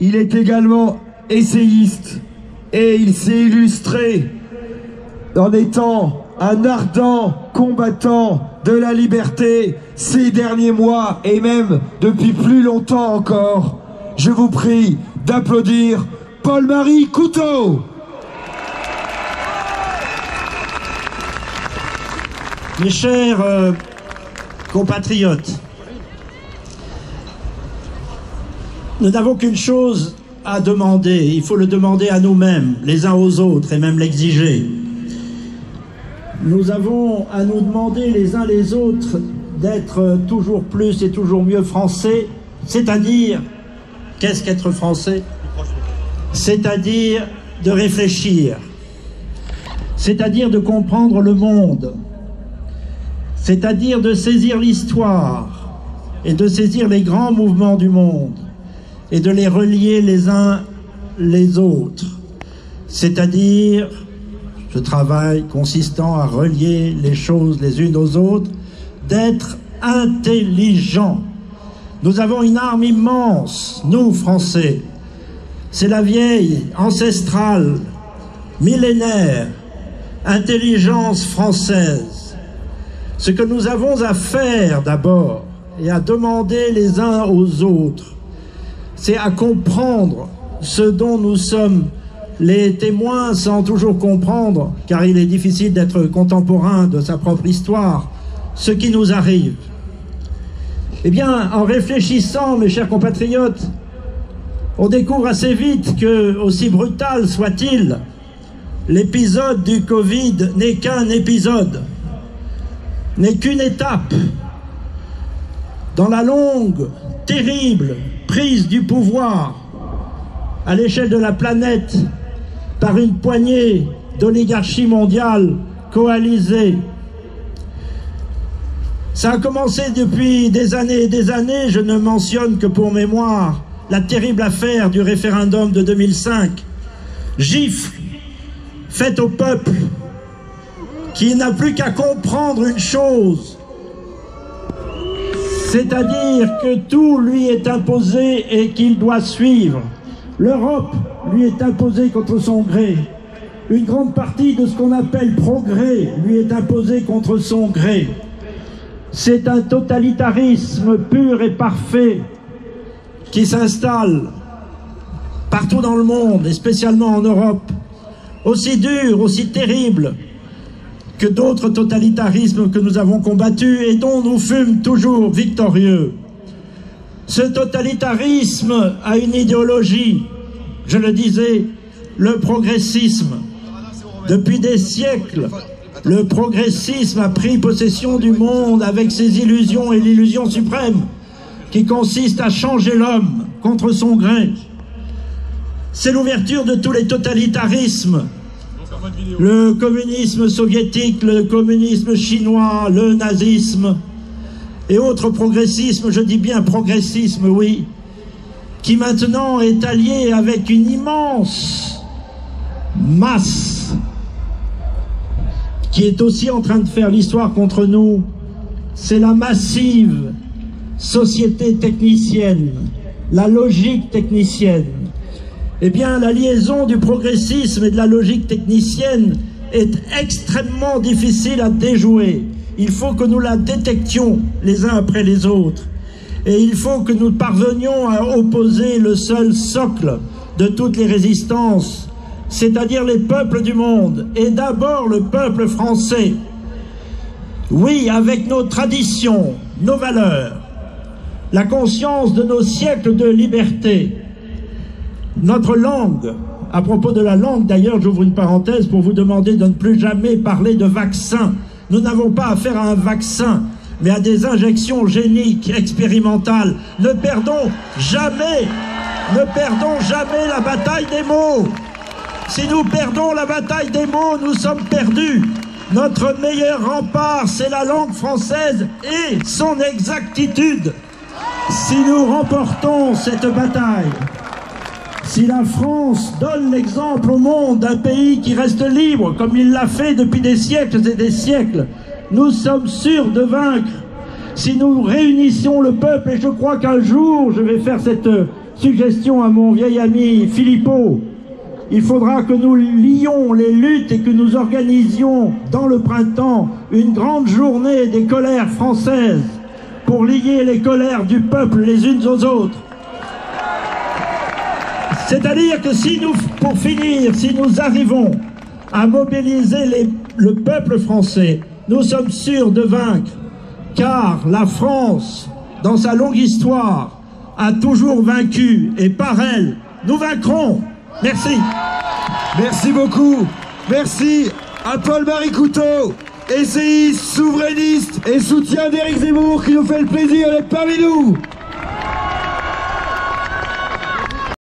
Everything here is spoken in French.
Il est également essayiste et il s'est illustré en étant un ardent combattant de la liberté ces derniers mois et même depuis plus longtemps encore. Je vous prie d'applaudir Paul-Marie Coutot. Mes chers compatriotes, nous n'avons qu'une chose à demander. Il faut le demander à nous-mêmes, les uns aux autres, et même l'exiger. Nous avons à nous demander les uns les autres d'être toujours plus et toujours mieux français, c'est-à-dire, qu'est-ce qu'être français? C'est-à-dire de réfléchir, c'est-à-dire de comprendre le monde, c'est-à-dire de saisir l'histoire et de saisir les grands mouvements du monde et de les relier les uns les autres, c'est-à-dire ce travail consistant à relier les choses les unes aux autres, d'être intelligent. Nous avons une arme immense, nous Français. C'est la vieille, ancestrale, millénaire intelligence française. Ce que nous avons à faire d'abord et à demander les uns aux autres, c'est à comprendre ce dont nous sommes les témoins sans toujours comprendre, car il est difficile d'être contemporain de sa propre histoire, ce qui nous arrive. Eh bien, en réfléchissant, mes chers compatriotes, on découvre assez vite que, aussi brutal soit-il, l'épisode du Covid n'est qu'un épisode, n'est qu'une étape dans la longue, terrible prise du pouvoir à l'échelle de la planète par une poignée d'oligarchies mondiales coalisées. Ça a commencé depuis des années et des années. Je ne mentionne que pour mémoire la terrible affaire du référendum de 2005. Gifle faite au peuple qui n'a plus qu'à comprendre une chose, c'est-à-dire que tout lui est imposé et qu'il doit suivre. L'Europe lui est imposée contre son gré. Une grande partie de ce qu'on appelle progrès lui est imposée contre son gré. C'est un totalitarisme pur et parfait qui s'installe partout dans le monde, et spécialement en Europe, aussi dur, aussi terrible que d'autres totalitarismes que nous avons combattus et dont nous fûmes toujours victorieux. Ce totalitarisme a une idéologie, je le disais, le progressisme. Depuis des siècles, le progressisme a pris possession du monde avec ses illusions et l'illusion suprême qui consiste à changer l'homme contre son gré. C'est l'ouverture de tous les totalitarismes. Le communisme soviétique, le communisme chinois, le nazisme et autres progressismes, je dis bien progressisme, oui, qui maintenant est allié avec une immense masse qui est aussi en train de faire l'histoire contre nous. C'est la massive société technicienne, la logique technicienne. Eh bien, la liaison du progressisme et de la logique technicienne est extrêmement difficile à déjouer. Il faut que nous la détections les uns après les autres. Et il faut que nous parvenions à opposer le seul socle de toutes les résistances, c'est-à-dire les peuples du monde, et d'abord le peuple français. Oui, avec nos traditions, nos valeurs, la conscience de nos siècles de liberté, notre langue. À propos de la langue, d'ailleurs, j'ouvre une parenthèse pour vous demander de ne plus jamais parler de vaccin. Nous n'avons pas affaire à un vaccin, mais à des injections géniques, expérimentales. Ne perdons jamais la bataille des mots. Si nous perdons la bataille des mots, nous sommes perdus. Notre meilleur rempart, c'est la langue française et son exactitude. Si nous remportons cette bataille, si la France donne l'exemple au monde d'un pays qui reste libre, comme il l'a fait depuis des siècles et des siècles, nous sommes sûrs de vaincre. Si nous réunissions le peuple, et je crois qu'un jour je vais faire suggestion à mon vieil ami Philippot. Il faudra que nous lions les luttes et que nous organisions dans le printemps une grande journée des colères françaises pour lier les colères du peuple les unes aux autres. C'est-à-dire que si nous, pour finir, si nous arrivons à mobiliser le peuple français, nous sommes sûrs de vaincre, car la France, dans sa longue histoire, a toujours vaincu, et par elle, nous vaincrons. Merci. Merci beaucoup. Merci à Paul-Marie Couteau, essayiste, souverainiste et soutien d'Éric Zemmour qui nous fait le plaisir d'être parmi nous.